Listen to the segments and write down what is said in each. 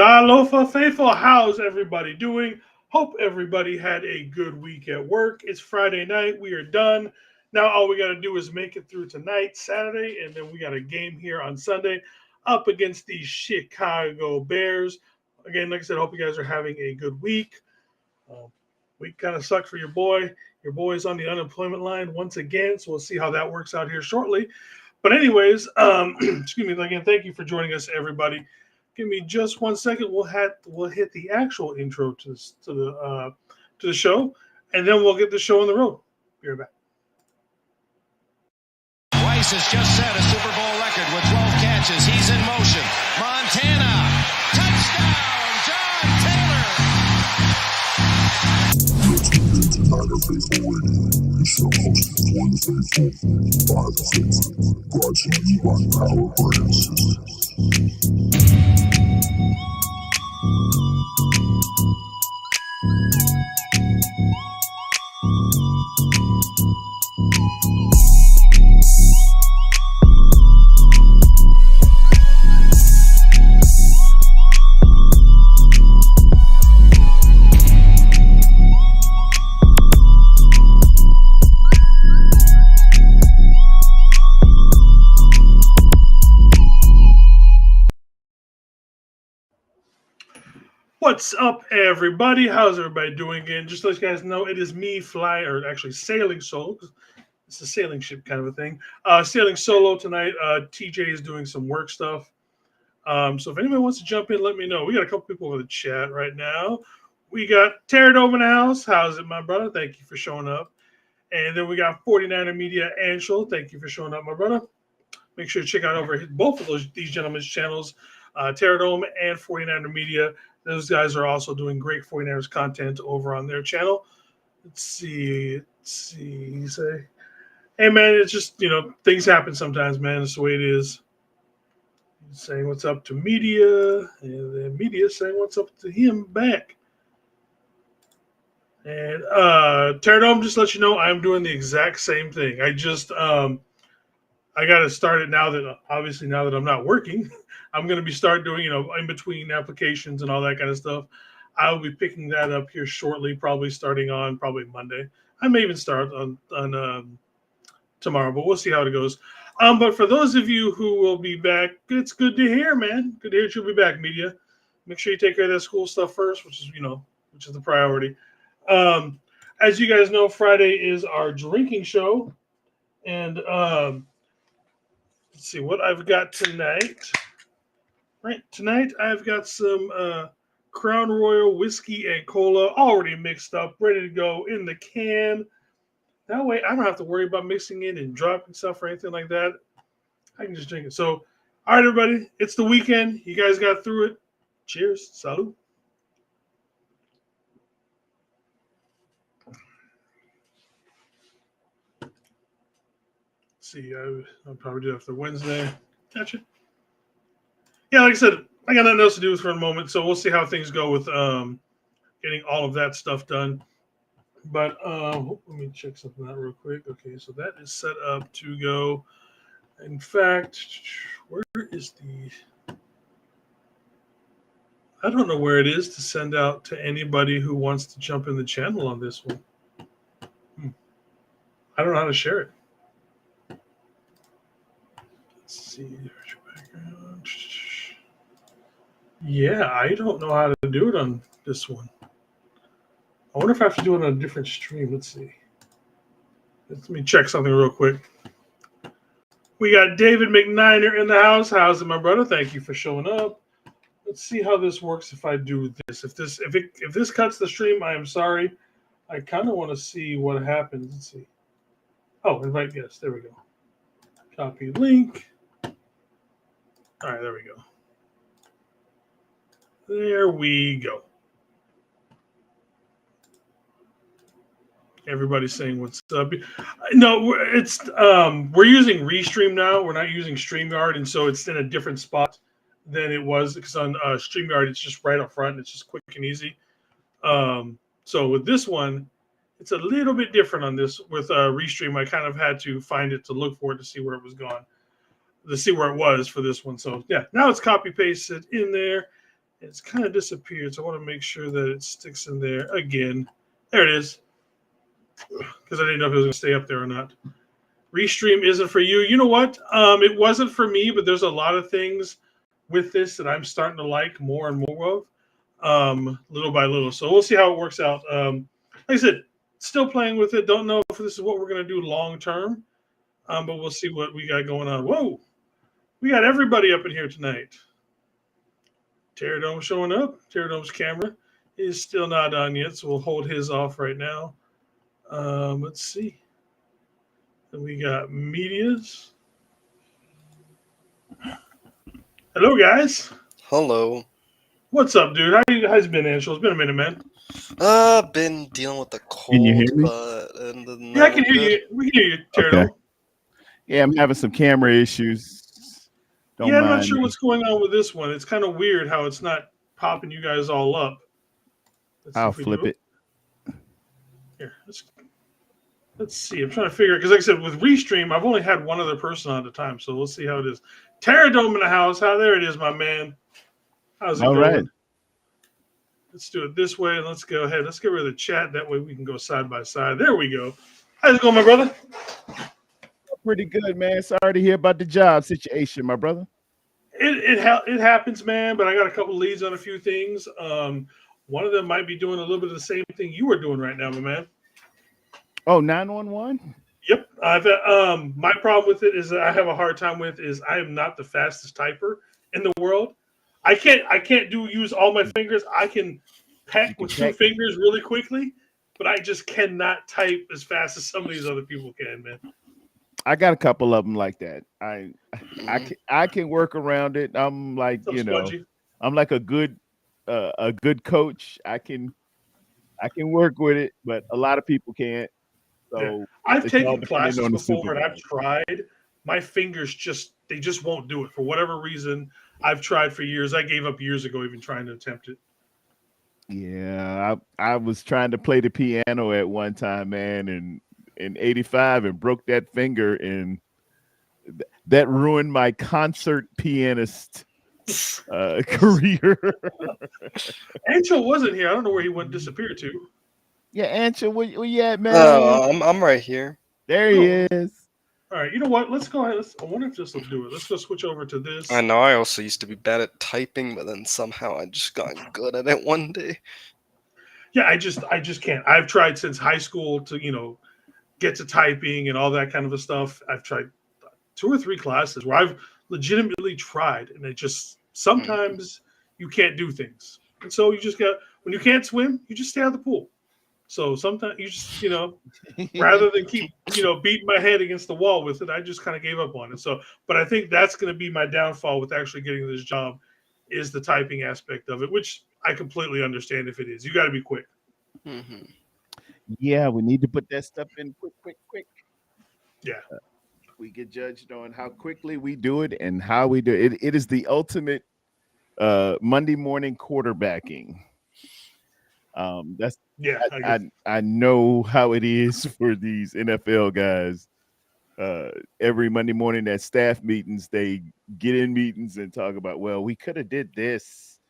Talofa Faithful, how's everybody doing? Hope everybody had a good week at work. It's Friday night. We are done. Now all we got to do is make it through tonight, Saturday, and then we got a game here on Sunday up against the Chicago Bears. Again, like I said, hope you guys are having a good week. Um, Week kind of sucked for your boy. Your boy's on the unemployment line once again, so we'll see how that works out here shortly. But anyways, excuse me again. Thank you for joining us, everybody. Give me just 1 second. We'll hit the actual intro to the show, and then we'll get the show on the road. Be right back. Rice has just set a Super Bowl record with 12 catches. He's in motion. Montana, touchdown, John Taylor. Niner Faithful Radio, the show hosted for the faithful, by the faithful, brought to you by Power Brand Systems. What's up, everybody? How's everybody doing again? Just to let you guys know, it is me sailing solo. It's a sailing ship kind of a thing. Sailing solo tonight. TJ is doing some work stuff. So if anybody wants to jump in, let me know. We got a couple people in the chat right now. We got Pterodome in the house. How's it, my brother? Thank you for showing up. And then we got 49er Media Anshul. Thank you for showing up, my brother. Make sure to check out over both of these gentlemen's channels, Pterodome and 49er Media. Those guys are also doing great 49ers content over on their channel. Let's see. You say, hey, man, it's just, things happen sometimes, man. It's the way it is. He's saying what's up to media, and then media saying what's up to him back. And Pterodome, just to let you know, I'm doing the exact same thing. I just, I got to start it now that I'm not working. I'm going to be start doing, in between applications and all that kind of stuff. I'll be picking that up here shortly, probably starting on Monday. I may even start on tomorrow, but we'll see how it goes. But for those of you who will be back, it's good to hear, man. Good to hear you'll be back, media. Make sure you take care of that school stuff first, which is the priority. As you guys know, Friday is our drinking show, and let's see what I've got tonight. Right, tonight I've got some Crown Royal whiskey and cola already mixed up, ready to go in the can. That way I don't have to worry about mixing it and dropping stuff or anything like that. I can just drink it. So, all right, everybody, it's the weekend. You guys got through it. Cheers. Salud. See, I'll probably do it after Wednesday. Gotcha. Yeah, like I said, I got nothing else to do for the moment, so we'll see how things go with getting all of that stuff done. But let me check something out real quick. Okay, so that is set up to go. In fact, where is I don't know where it is to send out to anybody who wants to jump in the channel on this one. I don't know how to share it. Let's see. There's your background. Yeah, I don't know how to do it on this one. I wonder if I have to do it on a different stream. Let's see. Let me check something real quick. We got David McNiner in the house. How's it, my brother? Thank you for showing up. Let's see how this works if I do this. If this cuts the stream, I am sorry. I kind of want to see what happens. Let's see. Oh, invite guest. There we go. Copy link. All right, there we go. There we go. Everybody's saying what's up. No, it's we're using Restream now. We're not using StreamYard, and so it's in a different spot than it was because on StreamYard it's just right up front. It's just quick and easy. So with this one, it's a little bit different on this. With Restream, I kind of had to find it to look for it to see where it was gone, to see where it was for this one. So yeah, now it's copy pasted in there. It's kind of disappeared, so I want to make sure that it sticks in there again. There it is. Because I didn't know if it was going to stay up there or not. Restream isn't for you. You know what? It wasn't for me, but there's a lot of things with this that I'm starting to like more and more of, little by little. So we'll see how it works out. Like like I said, still playing with it. Don't know if this is what we're gonna do long term. But we'll see what we got going on. Whoa, we got everybody up in here tonight. Pterodome showing up. Pterodome's camera is still not on yet, so we'll hold his off right now. Let's see. Then we got medias. Hello, guys. Hello. What's up, dude? How's it been, Angel? It's been a minute, man. Been dealing with the Can you hear cold, me? but and then Yeah, I can hear you. We can hear you, Pterodome. Okay. Yeah, I'm having some camera issues. Don't Yeah, I'm not mind sure me. what's going on with this one. It's kind of weird how it's not popping you guys all up. Let's see I'll if we flip do it. Here, let's see. I'm trying to figure it because, like I said, with Restream, I've only had one other person on at a time. So let's see how it is. Pterodome in the house. How there it is, my man. How's it All going? right. Let's do it this way. And let's go ahead. Let's get rid of the chat. That way we can go side by side. There we go. How's it going, my brother? Pretty good, man. Sorry to hear about the job situation, my brother. It happens, man. But I got a couple leads on a few things. One of them might be doing a little bit of the same thing you are doing right now, my man. Oh, 911? Yep. My problem with it is that I have a hard time with is I am not the fastest typer in the world. I can't use all my fingers. I can peck with two fingers really quickly, but I just cannot type as fast as some of these other people can, man. I got a couple of them like that. I can work around it. I'm like, I'm like a good coach. I can work with it, but a lot of people can't. So yeah. I've taken classes on before and I've tried. My fingers just won't do it for whatever reason. I've tried for years. I gave up years ago even trying to attempt it. Yeah, I was trying to play the piano at one time, man, and in 85 and broke that finger, and that ruined my concert pianist career. Ancho wasn't here. I don't know where he went disappear to. Yeah, Ancho, where you at, man? I'm right here. There he is. All right, you know what? Let's go ahead. I wonder if this will do it. Let's go switch over to this. I know. I also used to be bad at typing, but then somehow I just got good at it one day. Yeah, I just can't. I've tried since high school to get to typing and all that kind of a stuff. I've tried 2 or 3 classes where I've legitimately tried, and it just sometimes you can't do things, and so you just when you can't swim, you just stay out of the pool. So sometimes you just rather than keep beating my head against the wall with it, I just kind of gave up on it. So, but I think that's going to be my downfall with actually getting this job is the typing aspect of it, which I completely understand if it is. You got to be quick. Mm-hmm. Yeah, we need to put that stuff in quick. Yeah. We get judged on how quickly we do it and how we do it. It is the ultimate Monday morning quarterbacking. That's I know how it is for these NFL guys. Every Monday morning at staff meetings, they get in meetings and talk about, well, we could have did this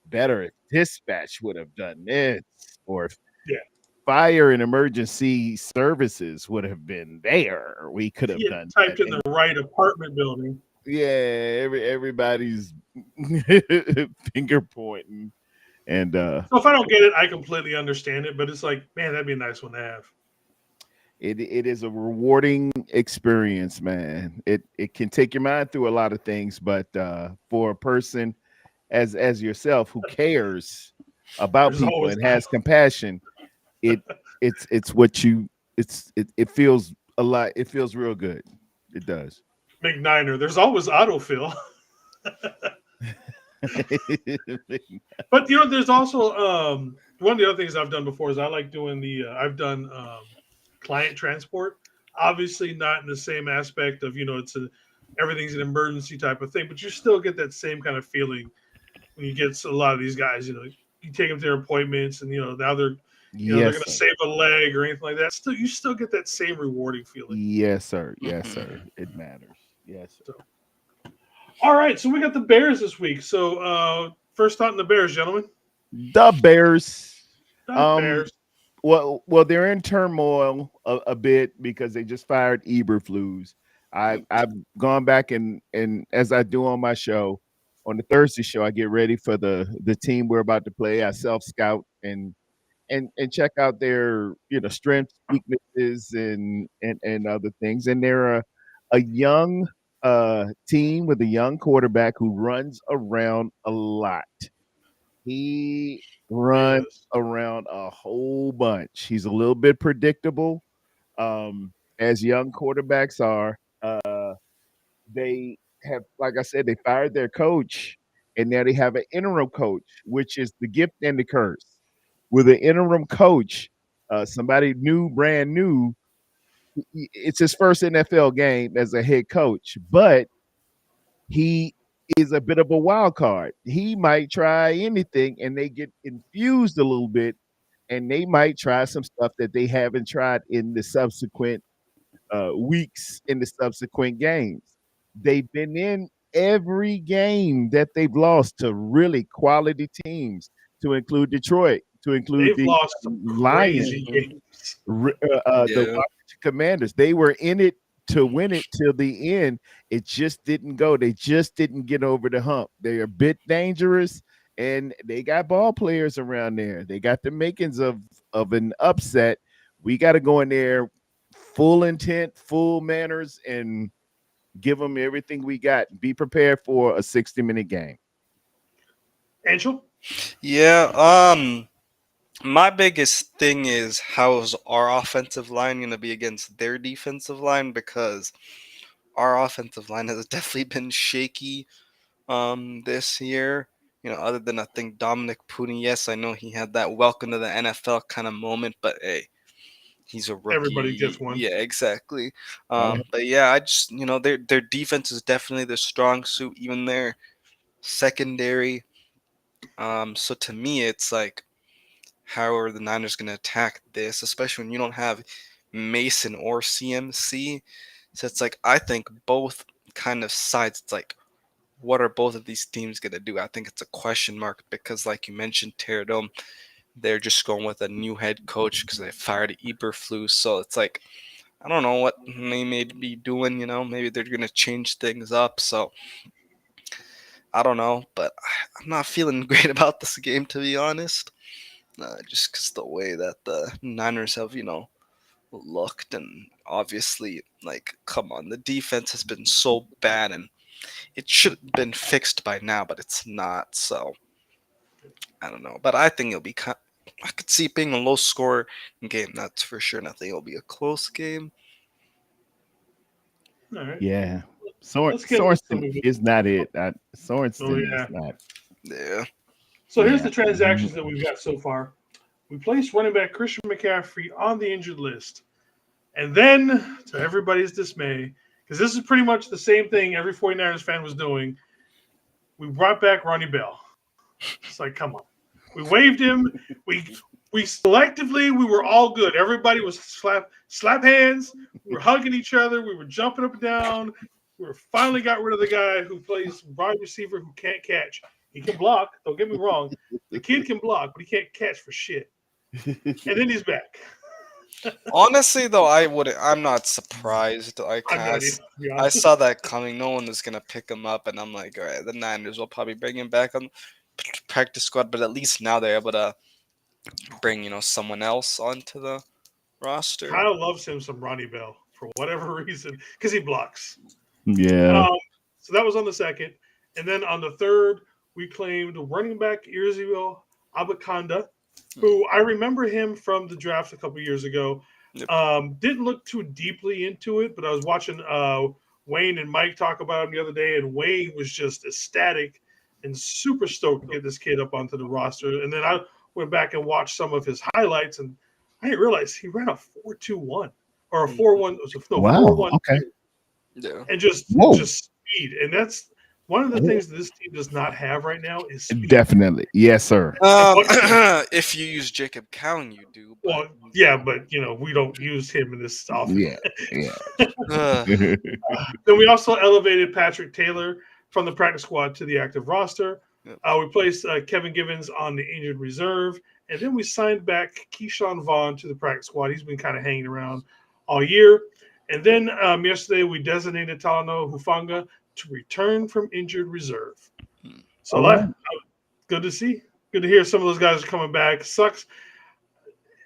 better if dispatch would have done this, or if fire and emergency services would have been there, we could have done typed that. In the right apartment building. Yeah, everybody's finger pointing. And so if I don't get it, I completely understand it. But it's like, man, that'd be a nice one to have. It is a rewarding experience, man. It can take your mind through a lot of things, but for a person as yourself who cares about people and has compassion, it feels a lot. It feels real good. It does. McNiner, there's always autofill. But there's also one of the other things I've done before is I like doing I've done client transport. Obviously not in the same aspect of everything's an emergency type of thing, but you still get that same kind of feeling when you get a lot of these guys. You take them to their appointments, and now they're they're going to save a leg or anything like that. You still get that same rewarding feeling. Yes, sir. Yes, sir. It matters. Yes. Sir. All right, so we got the Bears this week. So first thought on the Bears, gentlemen. The Bears. Bears. Well, they're in turmoil a bit because they just fired Eberflus. I've gone back and as I do on my show, on the Thursday show, I get ready for the team we're about to play. I self-scout and and check out their strengths, weaknesses, and other things. And they're a young team with a young quarterback who runs around a lot. He runs around a whole bunch. He's a little bit predictable, as young quarterbacks are. They have, like I said, they fired their coach, and now they have an interim coach, which is the gift and the curse. With an interim coach, somebody new, brand new, it's his first NFL game as a head coach, but he is a bit of a wild card. He might try anything, and they get infused a little bit, and they might try some stuff that they haven't tried in the subsequent weeks in the subsequent games. They've been in every game that they've lost to really quality teams, to include Detroit, to include they've the lost some Lions, crazy games. the Yeah. Washington Commanders. They were in it to win it till the end. It just didn't go. They just didn't get over the hump. They're a bit dangerous, and they got ball players around there. They got the makings of an upset. We got to go in there full intent, full manners, and give them everything we got. Be prepared for a 60-minute game. Angel? Yeah. My biggest thing is how's our offensive line going to be against their defensive line, because our offensive line has definitely been shaky this year. Other than I think Dominic Puni, yes, I know he had that welcome to the NFL kind of moment, but hey, he's a rookie. Everybody gets one. Yeah, exactly. But yeah, I just their defense is definitely their strong suit, even their secondary. So to me, it's like, how are the Niners going to attack this, especially when you don't have Mason or CMC? So it's like, I think both kind of sides, it's like, what are both of these teams going to do? I think it's a question mark because, like you mentioned, Terradome, they're just going with a new head coach because they fired Eberflus. So it's like, I don't know what they may be doing, maybe they're going to change things up. So I don't know, but I'm not feeling great about this game, to be honest. Just because the way that the Niners have, looked, and obviously, like, come on, the defense has been so bad, and it should have been fixed by now, but it's not. So I don't know, but I think it'll be. I could see it being a low score game. That's for sure. I think it'll be a close game. All right. Yeah. Let's get into some Sorensen of it. is not it. Sorensen Oh, yeah. is not. Yeah. So here's Yeah. the transactions that we've got so far. We placed running back Christian McCaffrey on the injured list. And then, to everybody's dismay, because this is pretty much the same thing every 49ers fan was doing, we brought back Ronnie Bell. It's like, come on. We waived him. We selectively, we were all good. Everybody was slap hands. We were hugging each other. We were jumping up and down. We finally got rid of the guy who plays wide receiver who can't catch. He can block. Don't get me wrong. The kid can block, but he can't catch for shit. And then he's back. Honestly, though, I'm not surprised. Like, I saw that coming. No one was gonna pick him up, and I'm like, all right, the Niners will probably bring him back on practice squad. But at least now they're able to bring someone else onto the roster. Kyle loves him some Ronnie Bell for whatever reason because he blocks. Yeah. So that was on the second, and then on the third, we claimed running back Irzio Abakanda, who I remember him from the draft a couple years ago. Yep. Didn't look too deeply into it, but I was watching Wayne and Mike talk about him the other day, and Wayne was just ecstatic and super stoked to get this kid up onto the roster. And then I went back and watched some of his highlights, and I didn't realize he ran a 4.21 or a 4.1. Wow. 4.1. Okay. Yeah. And just speed, and that's one of the things that this team does not have right now is speed. Definitely, yes, sir. If you use Jacob Cowan, you do. But... Well, yeah, but we don't use him in this offense. Yeah. Then we also elevated Patrick Taylor from the practice squad to the active roster. Yep. We placed Kevin Givens on the injured reserve, and then we signed back Keyshawn Vaughn to the practice squad. He's been kind of hanging around all year. And then yesterday we designated Talanoa Hufanga to return from injured reserve. So good to see. Good to hear some of those guys are coming back. Sucks.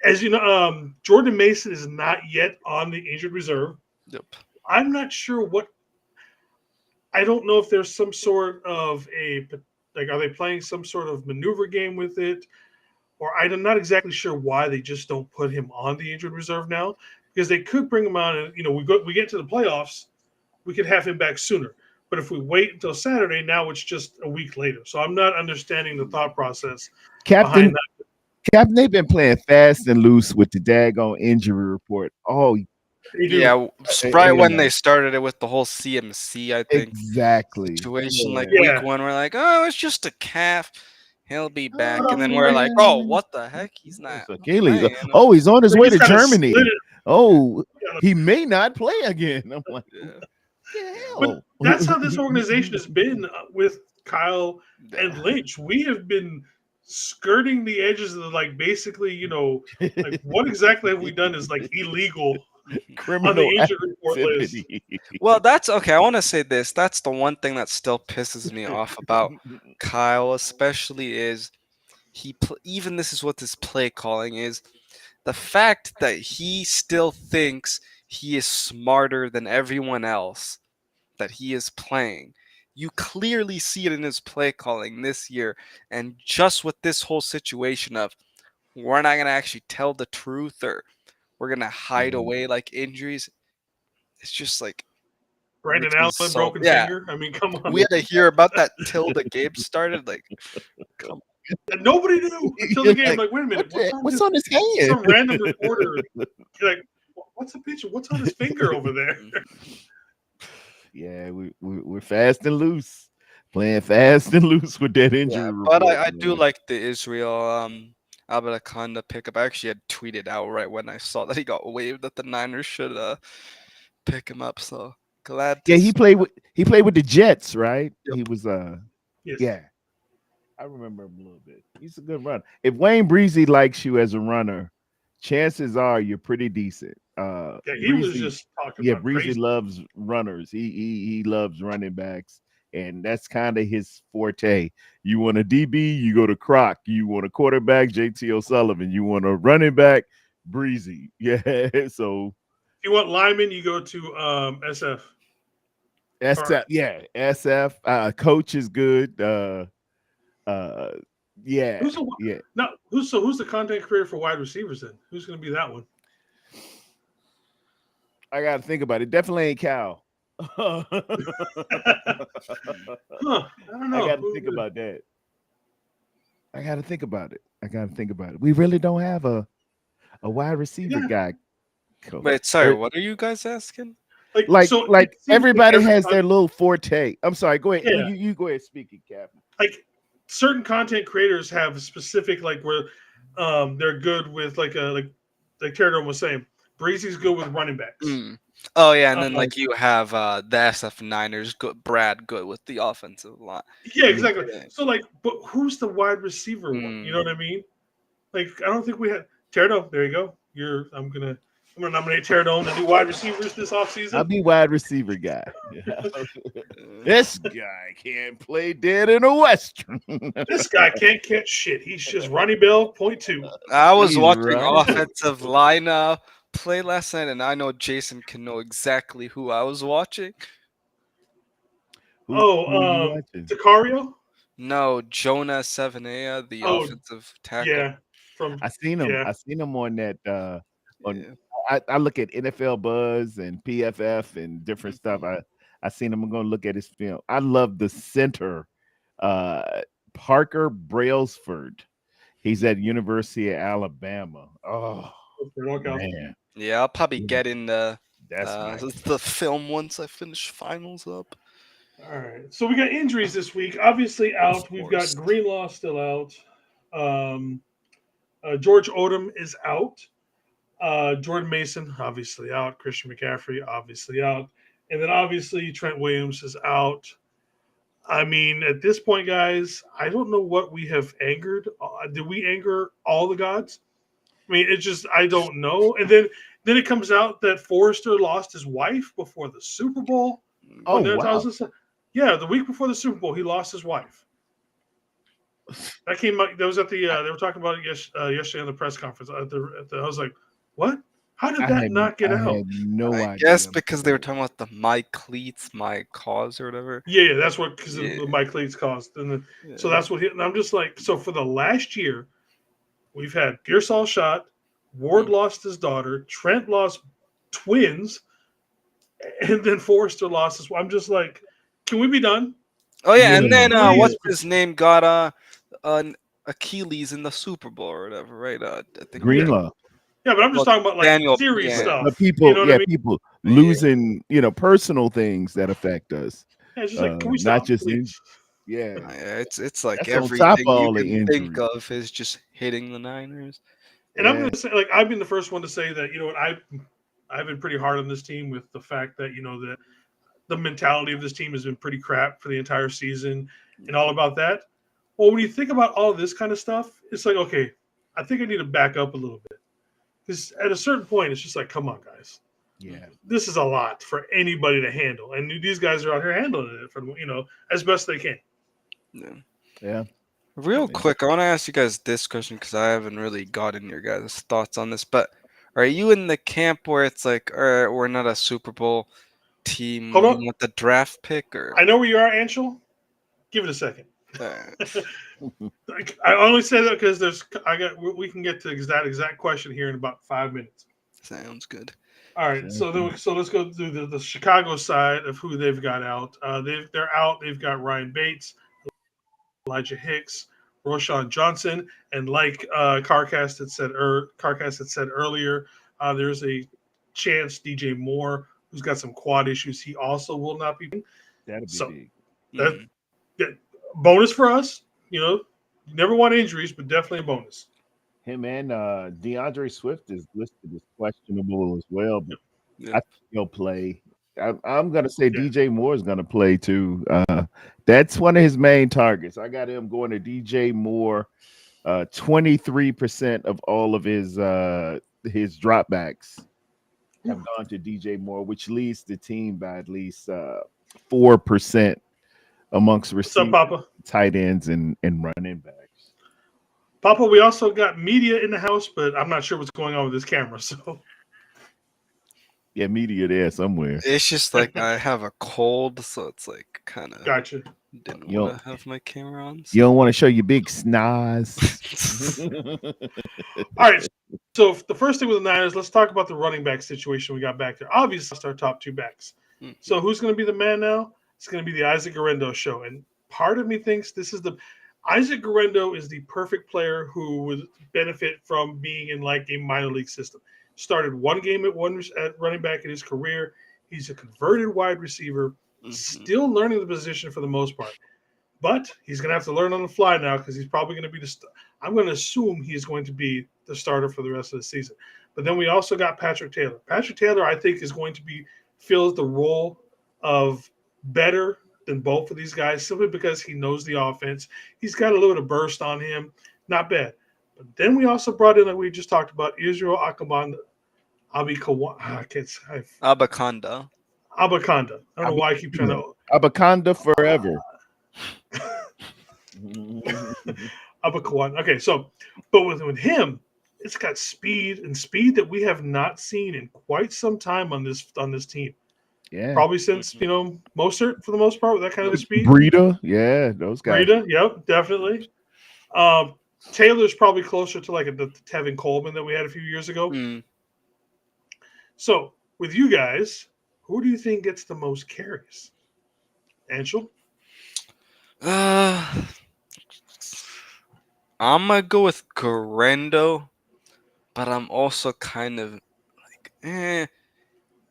As you know, Jordan Mason is not yet on the injured reserve. Yep. I'm not sure what. I don't know if there's some sort of are they playing some sort of maneuver game with it, or I'm not exactly sure why they just don't put him on the injured reserve now, because they could bring him on and we get to the playoffs, we could have him back sooner. But if we wait until Saturday, now it's just a week later. So I'm not understanding the thought process behind that. Captain, they've been playing fast and loose with the daggone injury report. Oh, yeah, right when they started it with the whole CMC, I think situation. Like week 1, we're like, oh, it's just a calf. He'll be back, and then we're like, oh, what the heck? He's not. Achilles. Oh, he's on his way to Germany. Oh, he may not play again. I'm like, but that's how this organization has been with Kyle and Lynch. We have been skirting the edges of basically, like what exactly have we done is like illegal criminal on the injured report list. Well, that's okay. I want to say this. That's the one thing that still pisses me off about Kyle, especially is even this is what this play calling is. The fact that he still thinks he is smarter than everyone else that he is playing. You clearly see it in his play calling this year, and just with this whole situation of we're not going to actually tell the truth or we're going to hide away like injuries. It's just like Brandon Allen broken finger. I mean, come on. We had to hear about that till the game started. Like, come on. Nobody knew until the game. Like, wait a minute, what's on his hand? Some random reporter. Like, what's the picture? What's on his finger over there? Yeah, we're fast and loose, playing fast and loose with that injury. But I do like the Israel Abelakanda pickup. I actually had tweeted out right when I saw that he got waived that the Niners should pick him up. So glad. He played with the Jets, right? Yep. He was yes. Yeah. I remember him a little bit. He's a good runner. If Wayne Breezy likes you as a runner, chances are you're pretty decent. He was just talking about Breezy crazy. loves runners. He loves running backs, and that's kind of his forte. You want a DB, you go to Croc. You want a quarterback, JT O'Sullivan. You want a running back, Breezy. Yeah. So if you want lineman, you go to SF. SF, yeah. SF. Coach is good. Yeah. Who's the content creator for wide receivers then? Who's going to be that one? I got to think about it. Definitely ain't Cal. I don't know. I got to think about that. I got to think about it. We really don't have a wide receiver guy. Wait, sorry. What are you guys asking? Like everybody has their little forte. I'm sorry. Go ahead. Yeah. You go ahead speaking, Captain. Like certain content creators have specific where they're good with like Terradome was saying. Breezy's good with running backs. Oh yeah, and then you have the SF Niners good, Brad good with the offensive line. Yeah, exactly. So but who's the wide receiver one? You know what I mean? Like I don't think we had Terradome. There you go. I'm gonna nominate Terradome to do wide receivers this offseason. I'll be wide receiver guy. Yeah. This guy can't play dead in a Western. This guy can't catch shit. He's just Ronnie Bell, 0.2. I was watching offensive line play last night, and I know Jason can know exactly who I was watching. Sicario? No, Jonah Sevenea, the offensive tackle. Yeah, I seen him. Yeah. I seen him on that. I look at NFL Buzz and PFF and different stuff. I seen him. I'm going to look at his film. I love the center, Parker Brailsford. He's at University of Alabama. Oh man. Yeah, I'll probably get in the film once I finish finals up. All right. So we got injuries this week. Obviously out. We've got Greenlaw still out. George Odom is out. Jordan Mason, obviously out. Christian McCaffrey, obviously out. And then obviously Trent Williams is out. I mean, at this point, guys, I don't know what we have angered. Did we anger all the gods? I mean, it's just, I don't know. And then it comes out that Forrester lost his wife before the Super Bowl. Oh, wow. Yeah, the week before the Super Bowl, he lost his wife. That came out. That was at the. They were talking about it yesterday on the press conference. I was like, "What? How did that not get I out?" had no I idea. guess because they were talking about the my cleats, my cause or whatever. Yeah, that's what because Yeah. the Mike Leeds caused, so Yeah. that's what. And I'm just like, so for the last year, we've had Pearsall shot, Ward lost his daughter, Trent lost twins, and then Forrester lost his. I'm just like, can we be done? Oh yeah, and then Please. what's his name got an Achilles in the Super Bowl or whatever, right? I think Greenlaw. Yeah, but I'm just well, talking about like Daniel. serious Yeah, stuff. But people, You know what I mean? people losing, personal things that affect us. Yeah, it's just like, can we Not stop, just please? yeah. it's like That's on top of everything you all the can think injuries. of is just hitting the Niners. And I'm Yeah. going to say, like, I've been the first one to say that, you know what, I've been pretty hard on this team with the fact that, that the mentality of this team has been pretty crap for the entire season and all about that. Well, when you think about all of this kind of stuff, it's like, okay, I think I need to back up a little bit. Because at a certain point, it's just like, come on, guys. Yeah. This is a lot for anybody to handle. And these guys are out here handling it from, as best they can. Yeah. Real quick, I want to ask you guys this question because I haven't really gotten your guys' thoughts on this. But are you in the camp where it's like, all right, we're not a Super Bowl team, Hold we on. want the draft pick? Or I know where you are, Anshel. Give it a second. I only say that because we can get to that exact question here in about 5 minutes. Sounds good. All right, so let's go through the Chicago side of who they've got out. They're out. They've got Ryan Bates, Elijah Hicks, Roshan Johnson, and like Carcast had said earlier, there's a chance DJ Moore, who's got some quad issues, he also will not be. That'd be big. That bonus for us. You never want injuries, but definitely a bonus. Him and DeAndre Swift is listed as questionable as well, but I think he'll play. I'm going to say DJ Moore is going to play too. That's one of his main targets. I got him going to DJ Moore. 23% of all of his dropbacks have gone to DJ Moore, which leads the team by at least 4% amongst receivers, tight ends, and running backs. Papa, we also got media in the house, but I'm not sure what's going on with this camera. So, yeah, media there somewhere. It's just like I have a cold, so it's like kind of. Gotcha. Didn't want to have my camera on. So. You don't want to show your big snaz. All right. So the first thing with the Niners, let's talk about the running back situation we got back there. Obviously, it's our top two backs. Mm-hmm. So who's going to be the man now? It's going to be the Isaac Guerendo show. And part of me thinks Isaac Guerendo is the perfect player who would benefit from being in like a minor league system. Started one game at running back in his career. He's a converted wide receiver, still learning the position for the most part. But he's going to have to learn on the fly now because he's probably going to be I'm going to assume he's going to be the starter for the rest of the season. But then we also got Patrick Taylor. Patrick Taylor, I think, is going to fills the role of better than both of these guys simply because he knows the offense. He's got a little bit of burst on him. Not bad. But then we also brought in, like we just talked about, Israel Abakanda. Abakanda. I don't know why I keep trying to. Abakanda forever. Abakawan. Okay, so, but with him, it's got speed that we have not seen in quite some time on this team. Yeah, probably since Mostert for the most part with that kind of speed. Breida, yeah, those guys. Breida, yep, definitely. Taylor's probably closer to like the Tevin Coleman that we had a few years ago. So with you guys, who do you think gets the most carries? Anshel? I'm gonna go with Guerendo, but I'm also kind of like,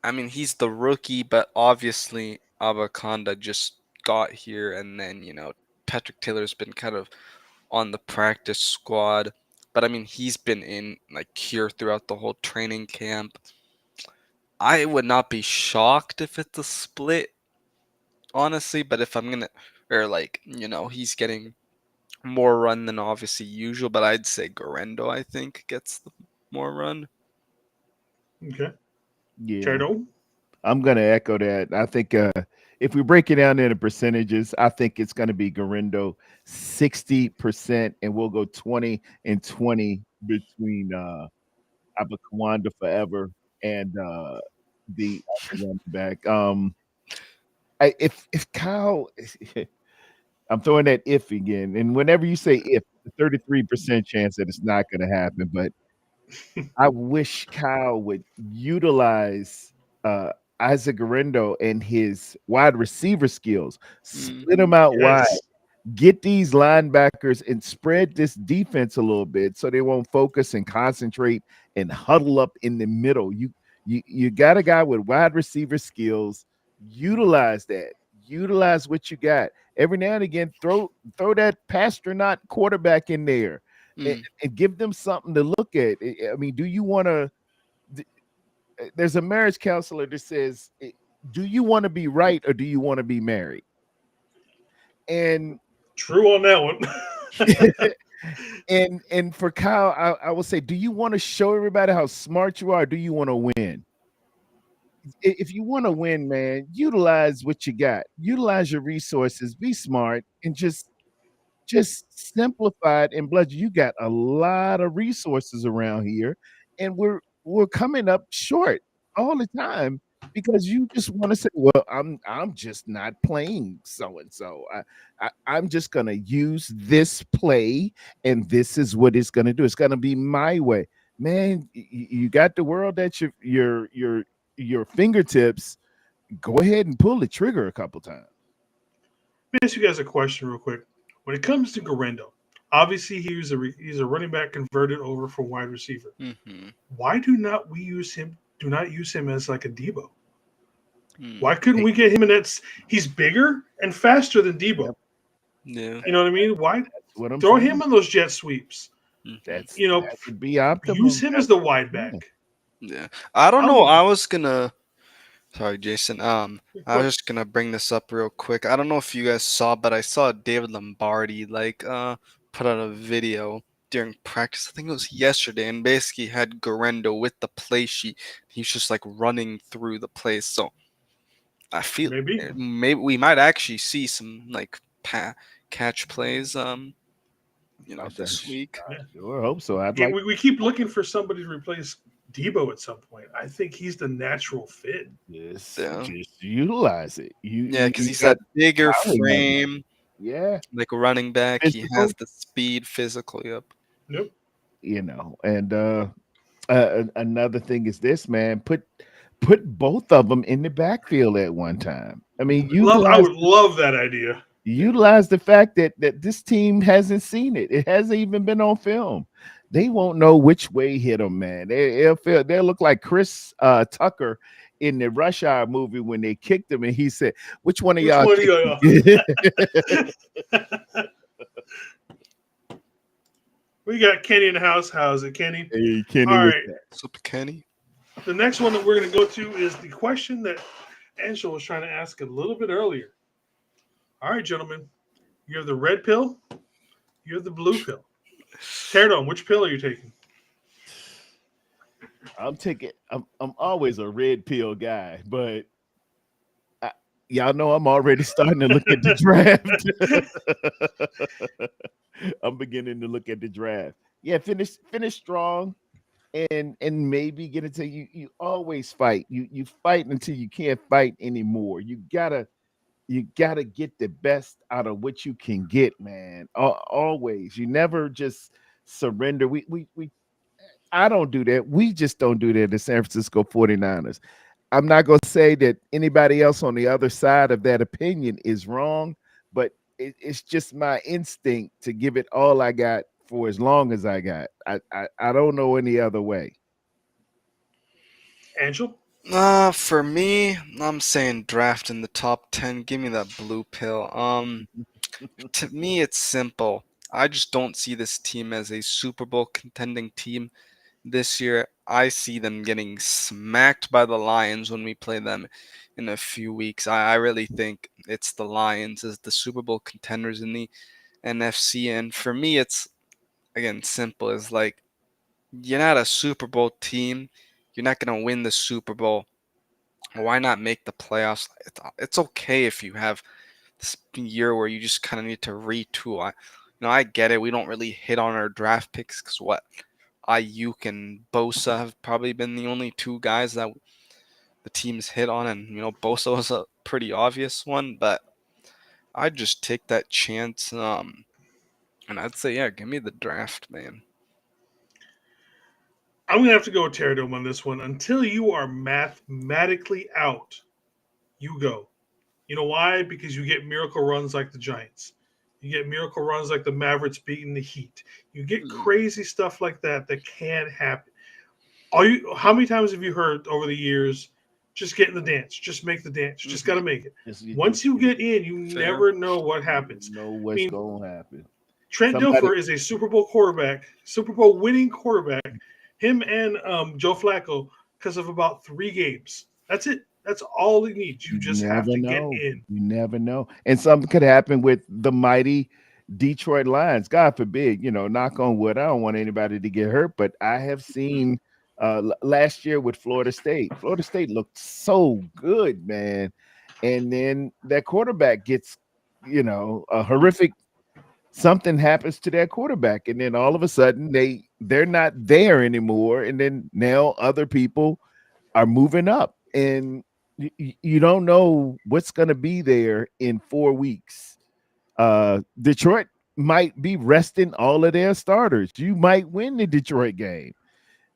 I mean, he's the rookie, but obviously Abakanda just got here, and then Patrick Taylor's been kind of on the practice squad, but I mean he's been in like here throughout the whole training camp. I would not be shocked if it's a split, honestly, but if I'm gonna, or like he's getting more run than obviously usual, but I'd say Guerendo, I think, gets the more run. Okay. Yeah. Terdo? I'm gonna echo that. I think if we break it down into percentages, I think it's going to be Garindo 60%, and we'll go 20 and 20 between Abakawanda Forever and the other running back. If Kyle, I'm throwing that if again, and whenever you say if, 33% chance that it's not going to happen, but I wish Kyle would utilize Isaac Garindo and his wide receiver skills, split them out wide, Yes. get these linebackers and spread this defense a little bit so they won't focus and concentrate and huddle up in the middle. You got a guy with wide receiver skills. Utilize that. Utilize what you got. Every now and again, throw that Pasternak quarterback in there and give them something to look at. I mean, do you want to? There's a marriage counselor that says, "Do you want to be right or do you want to be married?" And true on that one. and for Kyle, I will say, do you want to show everybody how smart you are? Or do you want to win? If you want to win, man, utilize what you got. Utilize your resources. Be smart and just simplify it. And blood, you got a lot of resources around here, and we're coming up short all the time because you just want to say, well, I'm just not playing so and so. I'm just gonna use this play, and this is what it's gonna do. It's gonna be my way, man. You got the world at your fingertips. Go ahead and pull the trigger a couple times. Let me ask you guys a question real quick. When it comes to Garindo, obviously he's a running back converted over from wide receiver. Mm-hmm. Why do not we use him? Do not use him as like a Debo. Why couldn't we get him in that? He's bigger and faster than Debo. Yeah. You know what I mean? Why What I'm throw saying. him on those jet sweeps? That would be optimum. Use him as the wide back. Yeah. I don't know. I was gonna. Sorry, Jason. I was just gonna bring this up real quick. I don't know if you guys saw, but I saw David Lombardi put out a video during practice. I think it was yesterday, and basically had Garendo with the play sheet. He's just like running through the plays. So I feel maybe we might actually see some like catch plays. This week. I sure hope so. We keep looking for somebody to replace Debo at some point. I think he's the natural fit. Just utilize it. Because he's that bigger frame. Yeah, like a running back. Physical. He has the speed, physical. Yep. And another thing is this, man. Put both of them in the backfield at one time. I mean, I would love that idea. Utilize the fact that this team hasn't seen it. It hasn't even been on film. They won't know which way hit them, man. They'll look like Chris Tucker in the Rush Hour movie when they kicked him and he said, "Which one of y'all?" We got Kenny in the house. How's it, Kenny? Hey, Kenny. All right. What's up, Kenny? The next one that we're going to go to is the question that Angela was trying to ask a little bit earlier. All right, gentlemen. You have the red pill. You have the blue pill. Teardome, which pill are you taking? I'm always a red pill guy, but y'all know I'm already starting to look at the draft. I'm beginning to look at the draft. Yeah, finish strong and maybe get into you always fight. You fight until you can't fight anymore. You gotta get the best out of what you can get, man. Always. You never just surrender. I don't do that. We just don't do that in the San Francisco 49ers. I'm not going to say that anybody else on the other side of that opinion is wrong, but it's just my instinct to give it all I got for as long as I got. I don't know any other way. Angel? For me, I'm saying draft in the top 10. Give me that blue pill. To me, it's simple. I just don't see this team as a Super Bowl contending team this year. I see them getting smacked by the Lions when we play them in a few weeks. I really think it's the Lions as the Super Bowl contenders in the NFC. And for me, it's, again, simple. It's like, you're not a Super Bowl team. You're not going to win the Super Bowl. why not make the playoffs? It's okay if you have this year where you just kind of need to retool. I get it. We don't really hit on our draft picks because Ayuk and Bosa have probably been the only two guys that the teams hit on, and Bosa was a pretty obvious one, but I'd just take that chance. And I'd say, yeah, give me the draft, man. I'm gonna have to go with Terradome on this one. Until you are mathematically out, you go. You know why? Because you get miracle runs like the Giants. You get miracle runs like the Mavericks beating the Heat. You get crazy stuff like that can happen. How many times have you heard over the years, just get in the dance, just make the dance, just got to make it. Once you get in, you never know what happens. You know what's going to happen. Trent Dilfer is a Super Bowl quarterback, Super Bowl winning quarterback, him and Joe Flacco, because of about 3 games. That's it. That's all he needs. You just have to get in. You never know. And something could happen with the mighty Detroit Lions. God forbid, knock on wood. I don't want anybody to get hurt, but I have seen last year with Florida State. Florida State looked so good, man. And then that quarterback gets, a horrific something happens to that quarterback. And then all of a sudden they're not there anymore. And then now other people are moving up. And you don't know what's going to be there in 4 weeks. Detroit might be resting all of their starters. You might win the Detroit game.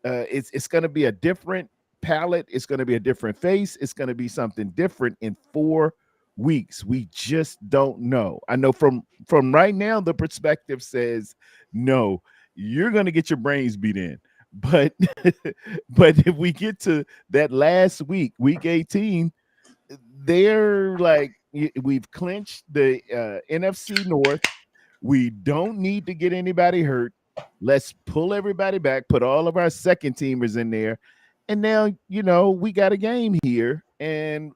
It's going to be a different palette. It's going to be a different face. It's going to be something different in 4 weeks. We just don't know. I know from right now, the perspective says, no, you're going to get your brains beat in. But if we get to that last week 18, they're like, we've clinched the NFC North. We don't need to get anybody hurt. Let's pull everybody back, put all of our second teamers in there. And now, we got a game here and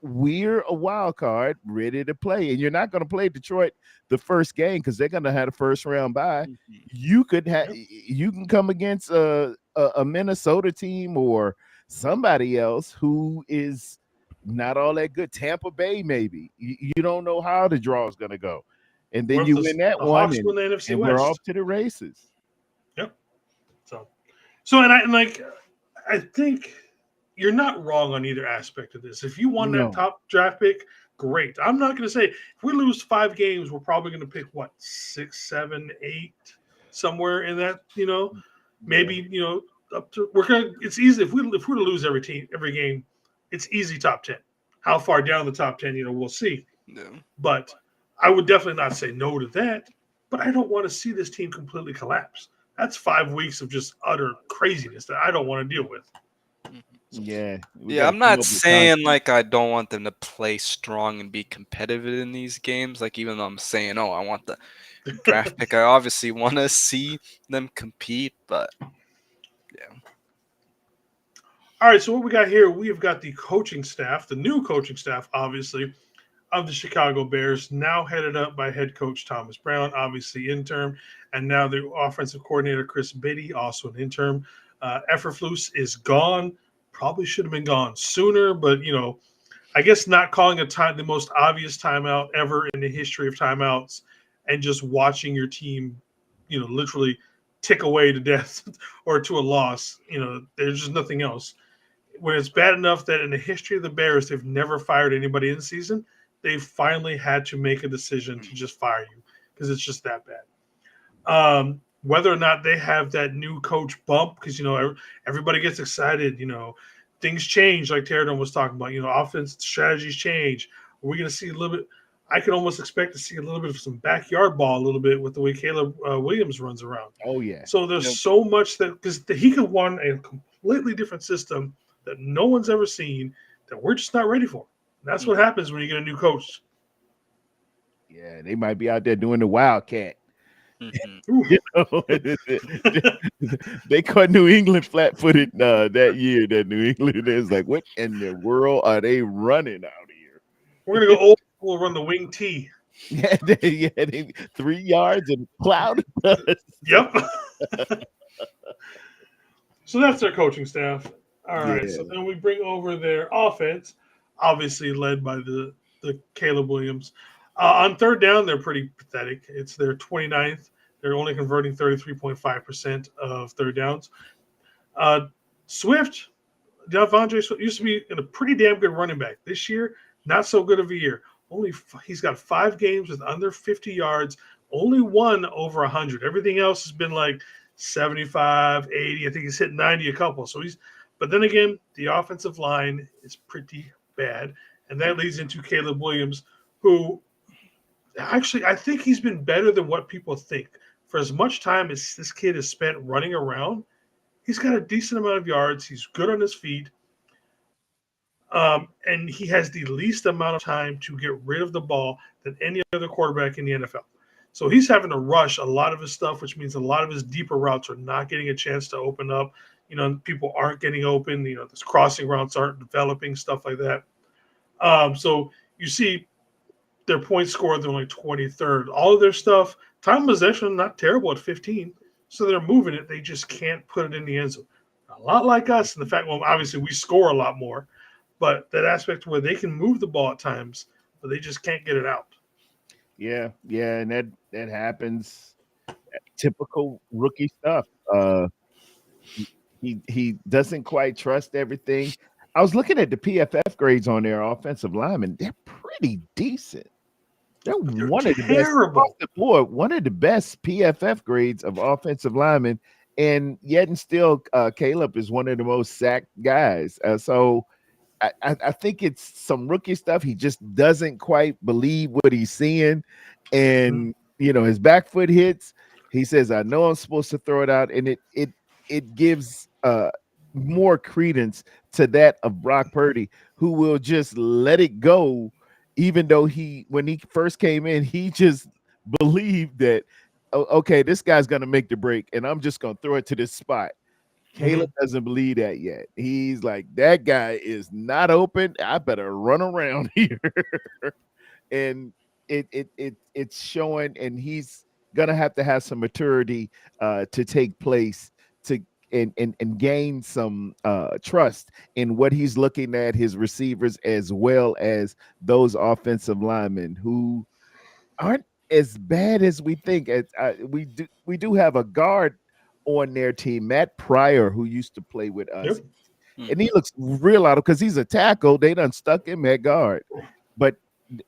we're a wild card ready to play. And you're not going to play Detroit the first game because they're going to have a first round bye. You can come against a Minnesota team or somebody else who is not all that good. Tampa Bay, maybe. You don't know how the draw is going to go. And then you win that one, and we're off to the races. Yep. I think you're not wrong on either aspect of this. If you won that top draft pick, great. I'm not going to say if we lose 5 games, we're probably going to pick 6, 7, 8, somewhere in that. Maybe up to It's easy if we were to lose every game, it's easy top 10. How far down the top 10, we'll see. Yeah. But I would definitely not say no to that. But I don't want to see this team completely collapse. That's 5 weeks of just utter craziness that I don't want to deal with. Yeah. I'm not saying I don't want them to play strong and be competitive in these games. Even though I'm saying, I want the draft pick, I obviously want to see them compete. But yeah. All right. So what we got here, we have got the coaching staff, the new coaching staff, obviously, of the Chicago Bears, now headed up by head coach Thomas Brown, obviously interim, and now the offensive coordinator Chris Biddy, also an interim. Efferflus is gone. Probably should have been gone sooner, but I guess not calling the most obvious timeout ever in the history of timeouts, and just watching your team, literally tick away to death or to a loss. There's just nothing else. When it's bad enough that in the history of the Bears, they've never fired anybody in the season, they finally had to make a decision to just fire you because it's just that bad. Whether or not they have that new coach bump, because everybody gets excited. Things change, like Terradome was talking about. Offense strategies change. We're going to see a little bit. I can almost expect to see a little bit of some backyard ball, a little bit with the way Caleb Williams runs around. Oh yeah. So there's so much because he could run a completely different system that no one's ever seen that we're just not ready for. And that's what happens when you get a new coach. Yeah, they might be out there doing the Wildcat. They caught New England flat-footed that year. That New England is like, what in the world are they running out here? We're gonna go old school, run the wing T. Yeah, they 3 yards and cloud of dust. Yep. So that's their coaching staff. All right. So then we bring over their offense, obviously led by the Caleb Williams. On third down, they're pretty pathetic. It's their 29th. They're only converting 33.5% of third downs. Swift, Devondre Swift used to be a pretty damn good running back. This year, not so good of a year. He's got 5 games with under 50 yards. Only one over 100. Everything else has been like 75, 80. I think he's hit 90 a couple. But then again, the offensive line is pretty bad, and that leads into Caleb Williams, who actually I think he's been better than what people think. For as much time as this kid has spent running around, he's got a decent amount of yards. He's good on his feet. And he has the least amount of time to get rid of the ball than any other quarterback in the NFL. So he's having to rush a lot of his stuff, which means a lot of his deeper routes are not getting a chance to open up. People aren't getting open. These crossing routes aren't developing, stuff like that. So you see their points scored, they're only 23rd. All of their stuff, time of possession, not terrible at 15. So they're moving it. They just can't put it in the end zone. A lot like us in the fact, well, obviously we score a lot more. But that aspect where they can move the ball at times, but they just can't get it out. Yeah, and that happens. Typical rookie stuff. He doesn't quite trust everything. I was looking at the PFF grades on their offensive linemen. They're pretty decent. They're one of the best across the board. One of the best PFF grades of offensive linemen, and yet and still, Caleb is one of the most sacked guys. So. I think it's some rookie stuff. He just doesn't quite believe what he's seeing. And, his back foot hits. He says, I know I'm supposed to throw it out. And it gives more credence to that of Brock Purdy, who will just let it go, even though when he first came in, he just believed that, okay, this guy's going to make the break, and I'm just going to throw it to this spot. Caleb doesn't believe that yet. He's like, that guy is not open. I better run around here. And it's showing, and he's gonna have to have some maturity to take place and gain some trust in what he's looking at his receivers as well as those offensive linemen who aren't as bad as we think. We do have a guard on their team, Matt Pryor, who used to play with us. Yep. And he looks real out of because he's a tackle. They done stuck him at guard, but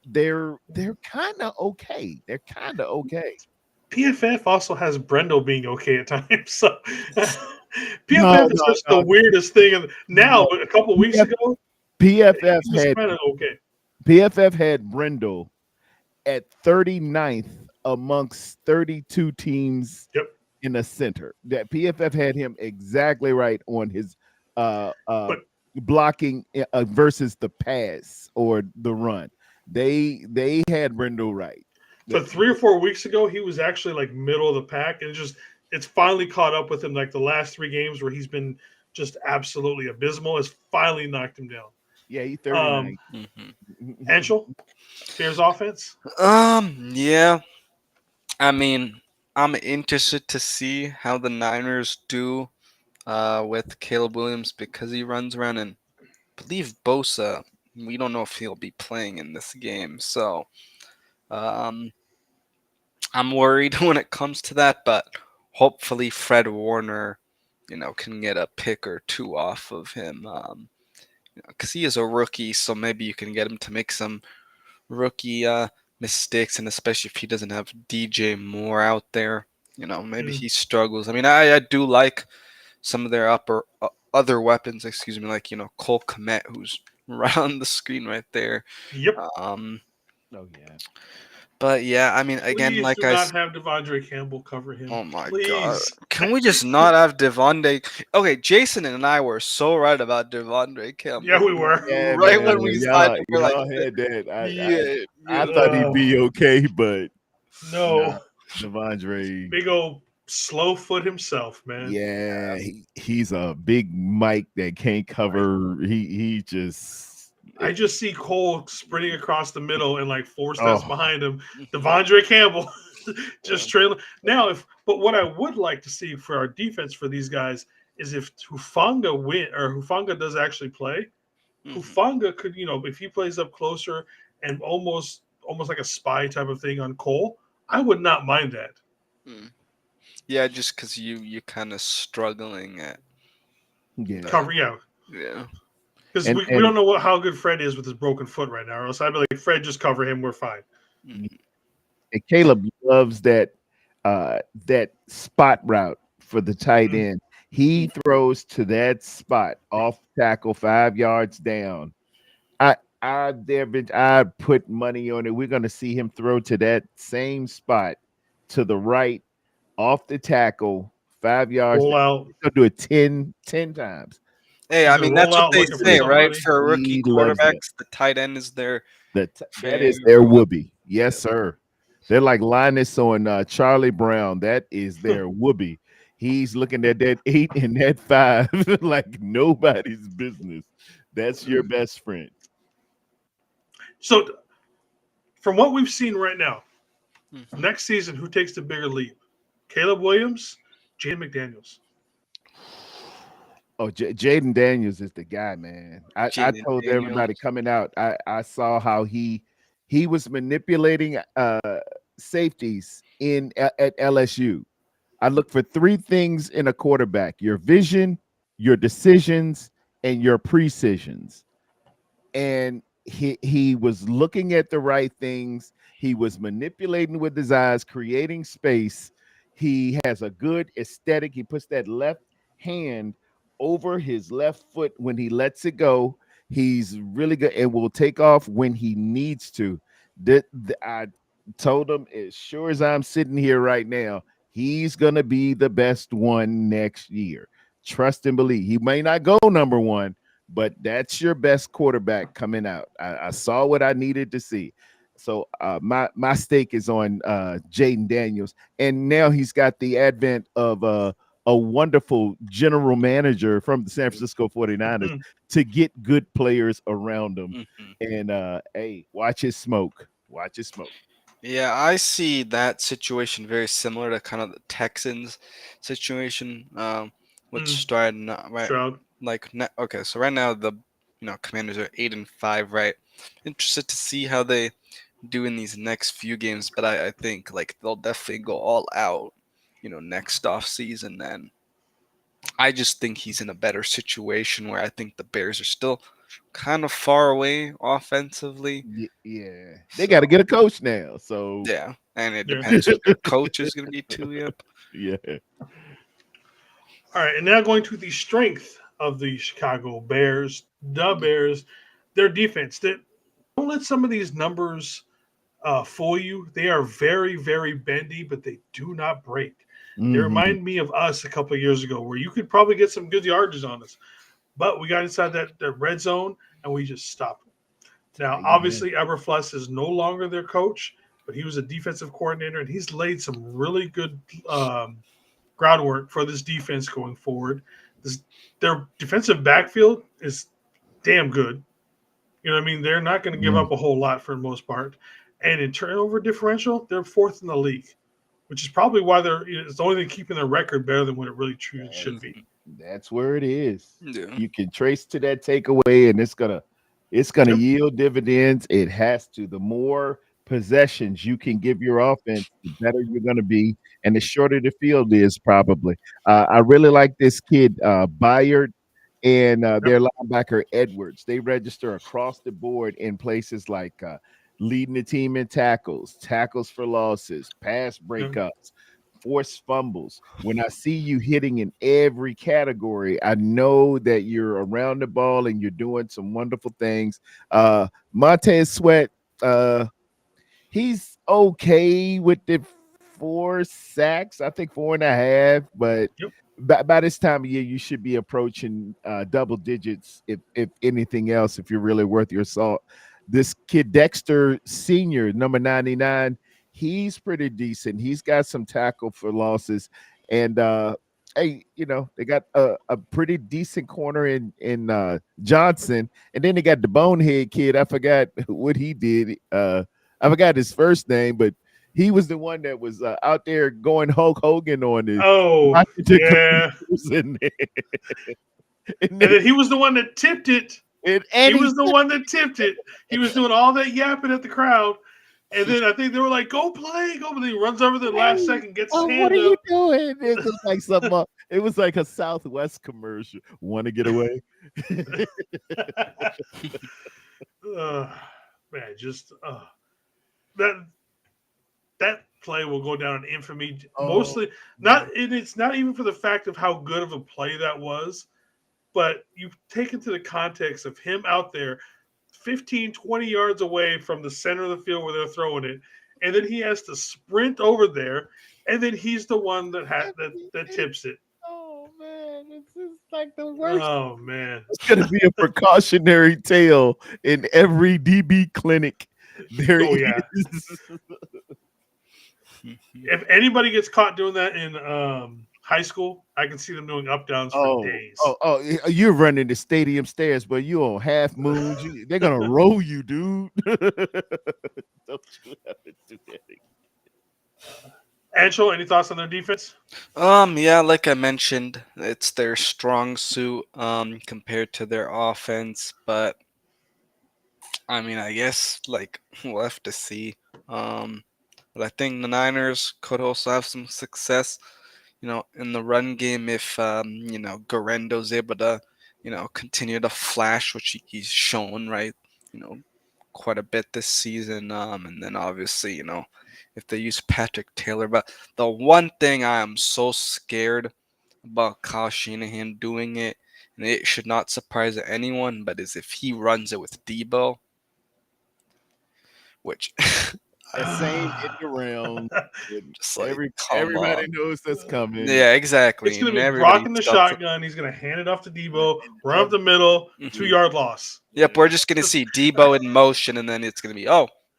they're kind of okay. They're kind of okay. PFF also has Brendel being okay at times. So PFF is just the weirdest thing. Now, a couple weeks ago, PFF had Brendel at 39th amongst 32 teams. Yep. In the center. That PFF had him exactly right on his blocking versus the pass or the run. They had Brendel right. But 3 or 4 weeks ago, he was actually like middle of the pack, and it's finally caught up with him. Like the last 3 games where he's been just absolutely abysmal has finally knocked him down. Yeah, he's 39. Anshel, Bears offense. Yeah. I mean, I'm interested to see how the Niners do with Caleb Williams because he runs around, and I believe Bosa, we don't know if he'll be playing in this game. So I'm worried when it comes to that, but hopefully Fred Warner, can get a pick or 2 off of him because he is a rookie, so maybe you can get him to make some rookie mistakes, and especially if he doesn't have DJ Moore out there, maybe he struggles. I mean, I do like some of their other weapons, like Cole Kmet, who's right on the screen right there. Yep. But yeah, I mean, again, please like do not have Devondre Campbell cover him. Oh my please. God! Can we just not have Devondre? Okay, Jason and I were so right about Devondre Campbell. Yeah, we were. Yeah, right man, when we signed him, y'all had that. I thought he'd be okay, but no, Devondre, big old slow foot himself, man. Yeah, he's a big Mike that can't cover. He just. I just see Cole sprinting across the middle and like 4 steps behind him. Devondre Campbell just trailing. Now, but what I would like to see for our defense for these guys is if Hufanga does actually play, Hufanga could, if he plays up closer and almost like a spy type of thing on Cole, I would not mind that. Yeah, just because you're kind of struggling at cover, yeah. Because we don't know how good Fred is with his broken foot right now. Or else I'd be like, Fred, just cover him. We're fine. And Caleb loves that spot route for the tight end. He throws to that spot off tackle 5 yards down. I put money on it. We're going to see him throw to that same spot to the right off the tackle 5 yards. Roll out. He'll do it 10 times. Hey, I mean, that's what they say, right? For rookie quarterbacks, the tight end is their that is their whoopee. Yes, sir. They're like Linus on Charlie Brown. That is their whoopee. He's looking at that 8 and that 5 like nobody's business. That's your best friend. So, from what we've seen right now, next season, who takes the bigger leap? Caleb Williams, Jaden McDaniels. Oh, Jaden Daniels is the guy, man. I told everybody coming out, I saw how he was manipulating safeties at LSU. I look for 3 things in a quarterback: your vision, your decisions, and your precisions. And he was looking at the right things. He was manipulating with his eyes, creating space. He has a good aesthetic. He puts that left hand over his left foot when he lets it go. He's really good and will take off when he needs to. I told him, as sure as I'm sitting here right now, he's going to be the best one next year. Trust and believe. He may not go number 1, but that's your best quarterback coming out. I saw what I needed to see. So my stake is on Jaden Daniels. And now he's got the advent of a wonderful general manager from the San Francisco 49ers to get good players around him. And, hey, watch his smoke. Watch his smoke. Yeah, I see that situation very similar to kind of the Texans situation with Stroud. Right? Stroud. Okay, so right now the Commanders are 8-5, right? Interested to see how they do in these next few games, but I think they'll definitely go all out, next off season. And I just think he's in a better situation where I think the Bears are still kind of far away offensively. Yeah, they got to get a coach now. So yeah, and it depends who their coach is going to be too. Yep. Yeah. All right, and now going to the strength of the Chicago Bears, their defense. Don't let some of these numbers fool you. They are very, very bendy, but they do not break. They remind me of us a couple of years ago, where you could probably get some good yardages on us, but we got inside that red zone and we just stopped them. Now, obviously, Eberflus is no longer their coach, but he was a defensive coordinator, and he's laid some really good groundwork for this defense going forward. Their defensive backfield is damn good. You know what I mean? They're not going to give up a whole lot for the most part. And in turnover differential, they're 4th in the league, which is probably why it's the only thing keeping their record better than what it really truly should be. That's where it is. Yeah. You can trace to that takeaway, and it's gonna yield dividends. It has to. The more possessions you can give your offense, the better you're gonna be, and the shorter the field is probably. I really like this kid Byard and their linebacker Edwards. They register across the board in places like leading the team in tackles for losses, pass breakups, forced fumbles. When I see you hitting in every category, I know that you're around the ball and you're doing some wonderful things. Montez Sweat, he's okay with the 4 sacks, I think 4.5, but by this time of year, you should be approaching double digits, if anything else, if you're really worth your salt. This kid Dexter Sr., number 99, he's pretty decent. He's got some tackle for losses. And, hey, they got a pretty decent corner in Johnson. And then they got the bonehead kid. I forgot what he did. I forgot his first name, but He was the one that was out there going Hulk Hogan on his Washington commercials in there. And then he was the one that tipped it. He was the one that tipped it. He was doing all that yapping at the crowd. And then I think they were like, go play, go. But he runs over the last second, gets his hand what are up. you doing? It was like something. It was like a Southwest commercial. Want to get away? Man, just that play will go down in infamy. Mostly, it's not even for the fact of how good of a play that was, but you take into the context of him out there 15, 20 yards away from the center of the field where they're throwing it, and then he has to sprint over there, and then he's the one that tips it. Oh man, it's just like the worst. Oh man, it's gonna be a precautionary tale in every DB clinic. There is. If anybody gets caught doing that in high school, I can see them doing up downs for days. You're running the stadium stairs, but you on half moons. They're gonna roll you, dude. Don't you ever do that again. Anshul, any thoughts on their defense? Yeah, like I mentioned, it's their strong suit compared to their offense, but I mean, I guess like we'll have to see. But I think the Niners could also have some success, in the run game if Garendo's able to, continue to flash, which he's shown, right? Quite a bit this season. And then obviously, if they use Patrick Taylor. But the one thing I am so scared about Kyle Shanahan doing it, and it should not surprise anyone, but is if he runs it with Debo, which that same in around. Just like, everybody knows that's coming. Yeah, exactly. It's going to be Brock in the shotgun. He's going to hand it off to Debo, run up the middle, 2-yard loss. Yep, we're just going to see Debo in motion, and then it's going to be,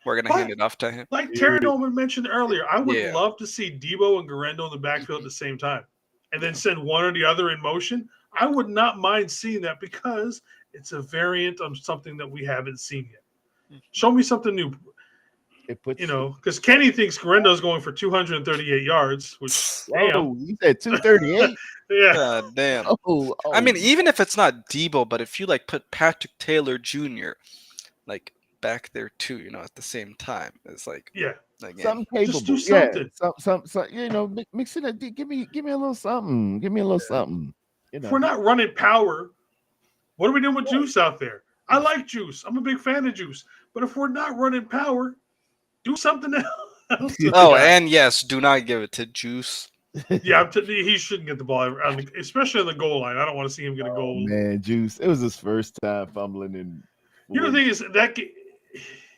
we're going to hand it off to him. Like Terry Nolan mentioned earlier, I would love to see Debo and Garendo in the backfield at the same time, and then send one or the other in motion. I would not mind seeing that because it's a variant on something that we haven't seen yet. Show me something new. It puts because Kenny thinks Garendo's going for 238 yards, which you said 238. Yeah. God damn. I mean, even if it's not Debo, but if you like put Patrick Taylor Jr. like back there too, at the same time, it's like something capable. Just do something. Some mix it up. Give me a little something. Give me a little something. If we're not running power, what are we doing with Juice out there? I like Juice. I'm a big fan of Juice. But if we're not running power, do something else. And yes, do not give it to Juice. Yeah, he shouldn't get the ball, especially on the goal line. I don't want to see him get a goal. Man, Juice, it was his first time fumbling in. The thing is that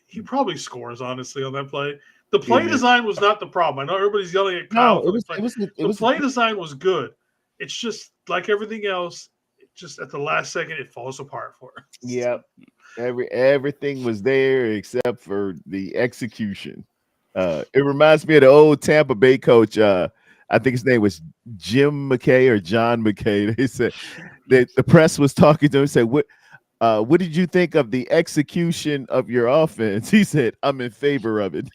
he probably scores honestly on that play. The play design was not the problem. I know everybody's yelling at Kyle. The play design was good. It's just like everything else. Just at the last second, it falls apart for us. Yep. Everything was there except for the execution. It reminds me of the old Tampa Bay coach. I think his name was Jim McKay or John McKay. They said that the press was talking to him and said, what did you think of the execution of your offense? He said, I'm in favor of it.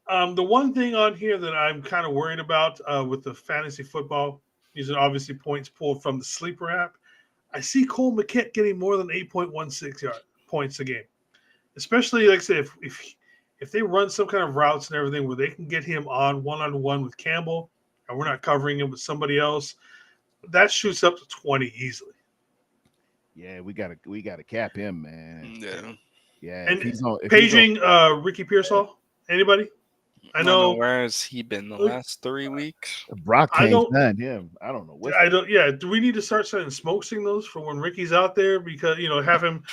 The one thing on here that I'm kind of worried about with the fantasy football, these are obviously points pulled from the Sleeper app. I see Cole McKett getting more than 8.16 points a game, especially like I said, if they run some kind of routes and everything where they can get him on one-on-one with Campbell, and we're not covering him with somebody else, that shoots up to 20 easily. Yeah, we gotta cap him, man. Yeah. And paging Ricky Pearsall. Anybody? I know. Where has he been the last 3 weeks? Brock can't find him. I don't know what. I don't. Yeah. Do we need to start sending smoke signals for when Ricky's out there? Because have him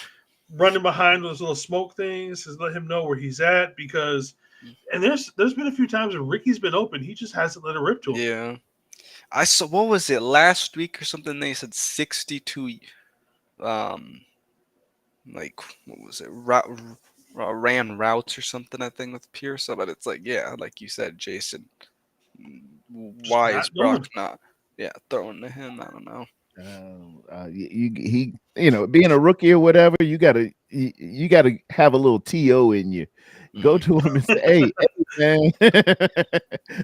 running behind those little smoke things, just let him know where he's at. Because, and there's been a few times when Ricky's been open, he just hasn't let it rip to him. Yeah. I saw, what was it, last week or something? They said 62. Like what was it? Ran routes or something, I think, with Pierce. But it's like, like you said, Jason, why is Brock not throwing to him? I don't know. He being a rookie or whatever, you gotta you got to have a little TO in you. Go to him and say, hey, man,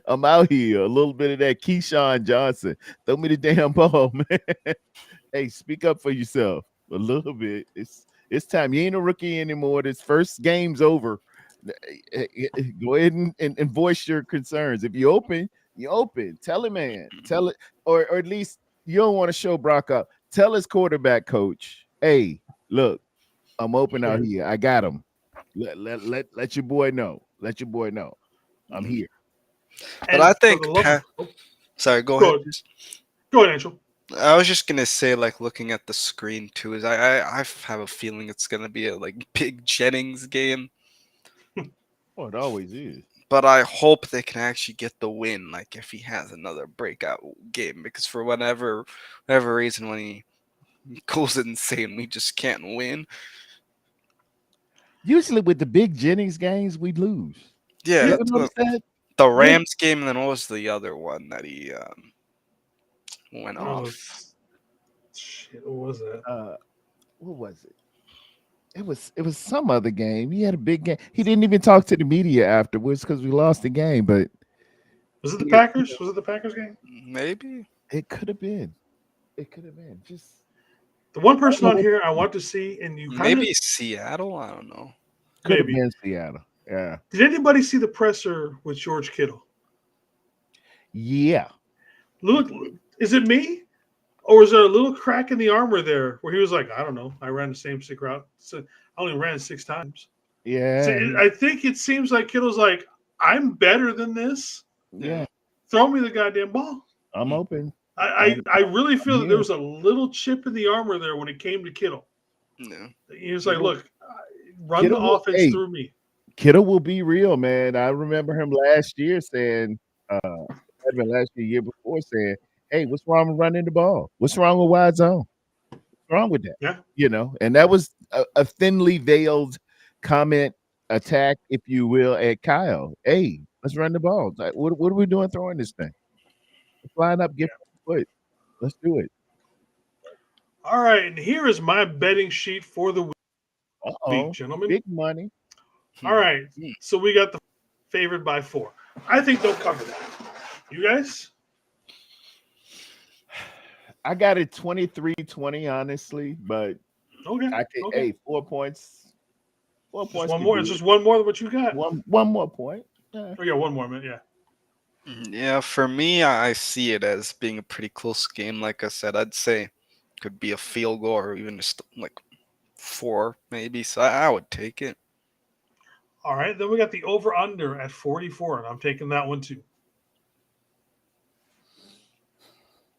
I'm out here. A little bit of that Keyshawn Johnson. Throw me the damn ball, man. Hey, speak up for yourself a little bit. It's time. You ain't a rookie anymore. This first game's over. Go ahead and voice your concerns. If you open, you open. Tell him, man. Tell it, or at least you don't want to show Brock up. Tell his quarterback coach, hey, look, I'm open out here. I got him. Let your boy know. Let your boy know. I'm here. But I think sorry, go ahead. Go ahead, Angel. I was just gonna say, like, looking at the screen too, is I have a feeling it's gonna be a like big Jennings game. Oh, it always is. But I hope they can actually get the win, like if he has another breakout game, because for whatever reason, when he goes insane, we just can't win. Usually with the big Jennings games, we lose. Yeah, you ever notice that? The Rams game, and then what was the other one that he went off? Shit, what was that? What was it? It was some other game. He had a big game. He didn't even talk to the media afterwards because we lost the game. But was it the Packers? Was it the Packers game? Maybe it could have been. It could have been. Just the one person on here I want to see, and you maybe Seattle. I don't know. Could have been Seattle. Yeah. Did anybody see the presser with George Kittle? Yeah. Look, is it me? Or was there a little crack in the armor there where he was like, I don't know, I ran the same sick route. So I only ran 6 times. Yeah. So I think it seems like Kittle's like, I'm better than this. Yeah. Throw me the goddamn ball. I'm open. I really feel that there was a little chip in the armor there when it came to Kittle. Yeah. He was like, look, run the offense through me. Kittle will be real, man. I remember him last year saying, year before saying, hey, what's wrong with running the ball? What's wrong with wide zone? What's wrong with that? Yeah. You know, and that was a thinly veiled comment, attack, if you will, at Kyle. Hey, let's run the ball. Like, what are we doing throwing this thing? Let's line up, get foot. Let's do it. All right, and here is my betting sheet for the week, gentlemen. Big money. All right, so we got the favored by 4. I think they'll cover that. You guys? I got it 23-20, honestly, but I think 4 points. 4 points. Just one more. It's just one more than what you got. One more point. Yeah. Oh, yeah, one more, man. Yeah. Yeah, for me, I see it as being a pretty close game. Like I said, I'd say it could be a field goal or even just like 4, maybe. So I would take it. All right, then we got the over-under at 44, and I'm taking that one too.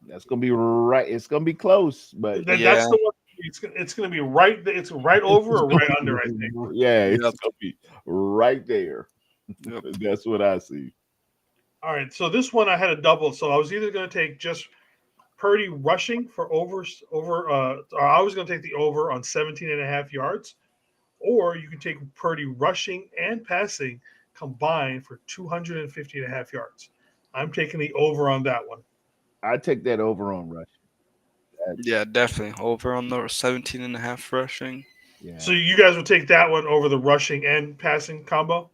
That's gonna be right. It's gonna be close, but that's the one. It's gonna be right. It's right over or right under. I think. Yeah, it's gonna be right there. Yep. That's what I see. All right, so this one I had a double. So I was either going to take just Purdy rushing for or I was going to take the over on 17.5 yards, or you can take Purdy rushing and passing combined for 250.5 yards. I'm taking the over on that one. I take that over on rushing. Yeah, definitely over on the 17.5 rushing. Yeah. So you guys would take that one over the rushing and passing combo?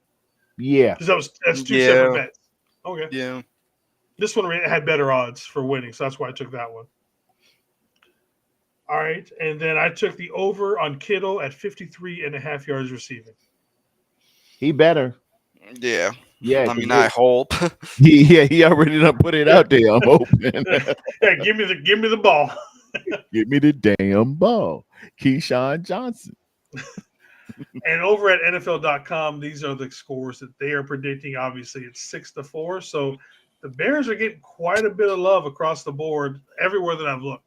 Yeah. Because that's 2 separate bets. Okay. Yeah. This one had better odds for winning, so that's why I took that one. All right, and then I took the over on Kittle at 53.5 yards receiving. He better. Yeah. Yeah. I mean, I hope. He already done put it out there. I'm hoping. Yeah, give me the ball. Give me the damn ball. Keyshawn Johnson. And over at NFL.com, these are the scores that they are predicting. Obviously, it's 6-4. So the Bears are getting quite a bit of love across the board everywhere that I've looked.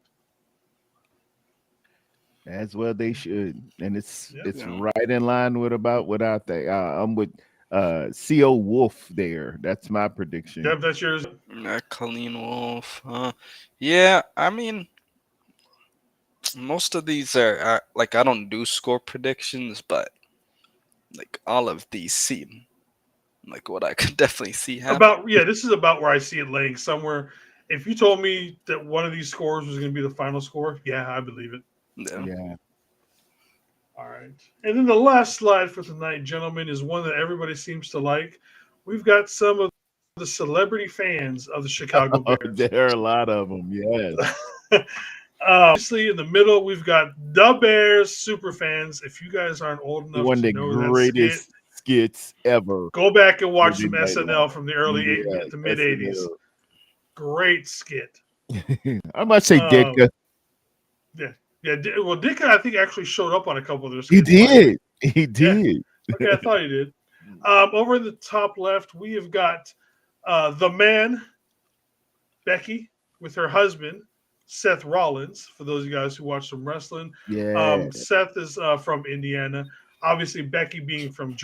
As well they should. And it's right in line with what I think. I'm with CO Wolf there. That's my prediction. Yep, that's yours. Colleen Wolf. Yeah, I mean, most of these are like, I don't do score predictions, but like all of these seem like what I could definitely see happen. This is about where I see it laying somewhere. If you told me that one of these scores was going to be the final score, yeah, I believe it. Yeah. All right. And then the last slide for tonight, gentlemen, is one that everybody seems to like. We've got some of the celebrity fans of the Chicago Bears. There are a lot of them. Yes. Obviously, in the middle, we've got the Bears super fans. If you guys aren't old enough One of to the know that skit, greatest skits ever. go back and watch Saturday some Night SNL from the early Live. to Yes, mid '80s. Great skit. I must say, Ditka. Yeah, yeah. Well, Dick, I think actually showed up on a couple of their He skits. By the way. did. He Yeah. did. Okay, I thought he did. Over in the top left, we have got the man, Becky, with her husband, Seth Rollins. For those of you guys who watch some wrestling, Yeah. Seth is from Indiana. Obviously, Becky being from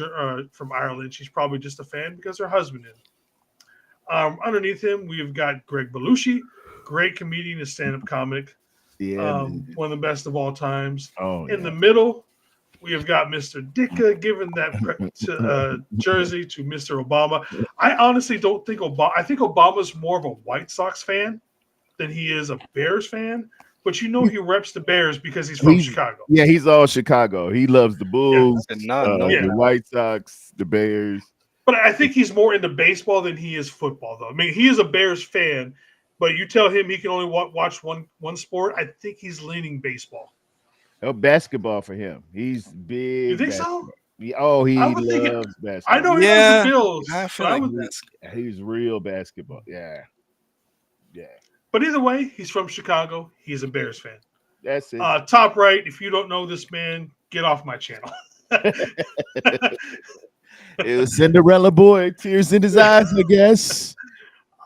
Ireland, she's probably just a fan because her husband is. Underneath him, we've got Greg Belushi, great comedian and stand-up comic, Yeah, man. one of the best of all times. Oh, In the yeah. middle, we have got Mr. Ditka giving that jersey to Mr. Obama. I honestly don't think Obama. I think Obama's more of a White Sox fan than he is a Bears fan. But you know he reps the Bears because he's from Chicago. Yeah, he's all Chicago. He loves the Bulls, And not no the White Sox, the Bears. But I think he's more into baseball than he is football, though. I mean, he is a Bears fan, but you tell him he can only watch one sport. I think he's leaning baseball. Oh, basketball for him. He's big. You think basketball. so? He I would think loves basketball. I know he loves the Bills. I feel like he's real basketball. Yeah. Yeah. But either way, he's from Chicago. He's a Bears fan. That's it. Top right, if you don't know this man, get off my channel. It was Cinderella boy, tears in his eyes, I guess.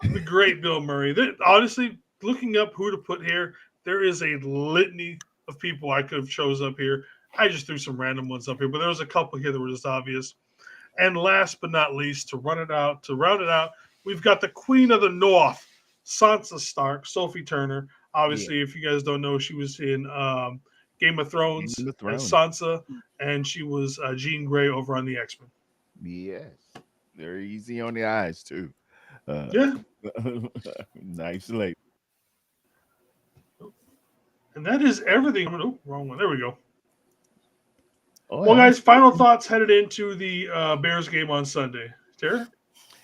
The great Bill Murray. Honestly, looking up who to put here, there is a litany of people I could have chose up here. I just threw some random ones up here, but there was a couple here that were just obvious. And last but not least, to round it out, we've got the Queen of the North, Sansa Stark, Sophie Turner. Obviously, if you guys don't know, she was in Game of Thrones as Sansa, and she was Jean Grey over on the X-Men. Yes. They're easy on the eyes, too. Yeah. Nice lady. And that is everything. Oh, wrong one. There we go. Oh, well, guys, final thoughts headed into the Bears game on Sunday. Tara?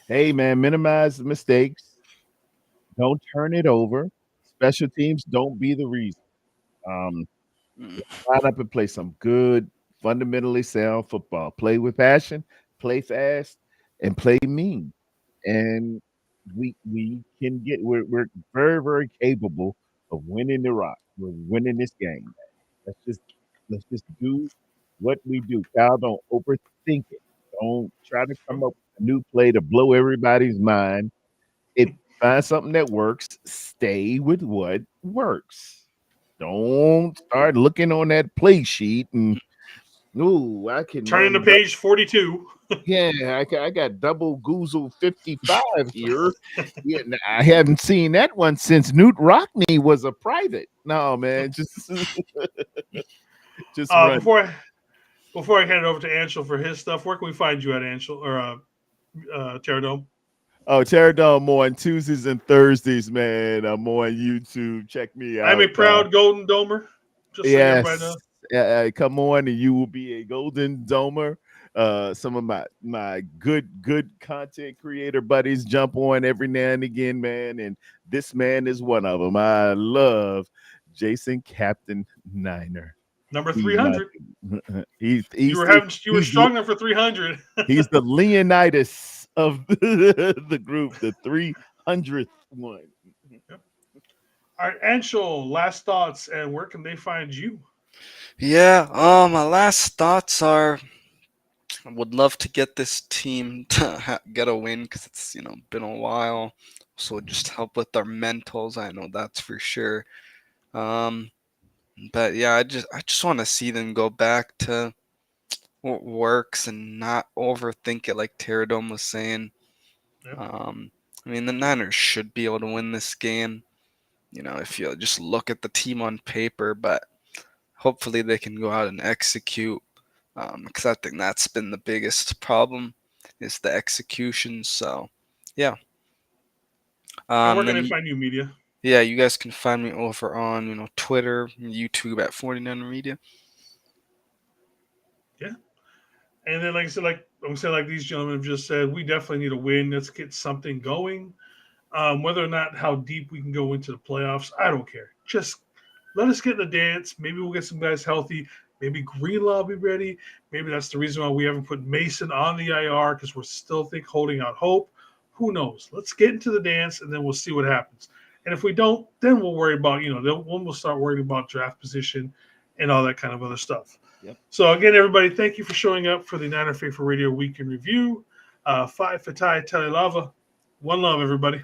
Hey, man, minimize the mistakes. Don't turn it over. Special teams, don't be the reason. Line up and play some good, fundamentally sound football. Play with passion, play fast, and play mean. And we can get. We're very, very capable of winning the rock. We're winning this game. Let's just do what we do. Kyle, don't overthink it. Don't try to come up with a new play to blow everybody's mind. Find something that works. Stay with what works. Don't start looking on that play sheet and I can turn to page 42. Yeah, I got double goozle 55 here. Yeah, I haven't seen that one since Newt Rockney was a private. No, man, just before I hand it over to Anshel for his stuff, where can we find you at, Anshel or Terradome? Oh, Terradome more on Tuesdays and Thursdays, man. I'm on YouTube. Check me out. I'm a proud Golden Domer. Just so everybody knows. Come on, and you will be a Golden Domer. Some of my good content creator buddies jump on every now and again, man, and this man is one of them. I love Jason CaptNiner. Number 300. You were strong enough for 300. He's the Leonidas of the group, the 300th one. Yep. All right, Anshel, last thoughts, and where can they find you? Yeah, my last thoughts are I would love to get this team to get a win because it's been a while. So just help with their mentals. I know that's for sure. But yeah, I just want to see them go back to what works and not overthink it, like Terradome was saying. Yep. I mean, the Niners should be able to win this game. If you just look at the team on paper, but hopefully they can go out and execute. Because I think that's been the biggest problem is the execution. So, yeah. And where can they find you, media? Yeah, you guys can find me over on Twitter, YouTube at 49 Media. Yeah. And then, like I said, like these gentlemen have just said, we definitely need a win. Let's get something going. Whether or not how deep we can go into the playoffs, I don't care. Just let us get in the dance. Maybe we'll get some guys healthy. Maybe Greenlaw will be ready. Maybe that's the reason why we haven't put Mason on the IR, because we're still holding out hope. Who knows? Let's get into the dance, and then we'll see what happens. And if we don't, then we'll worry about, then we'll start worrying about draft position and all that kind of other stuff. Yep. So again, everybody, thank you for showing up for the Niner Faithful Radio Week in Review. Five Fatai Telelava. One love, everybody.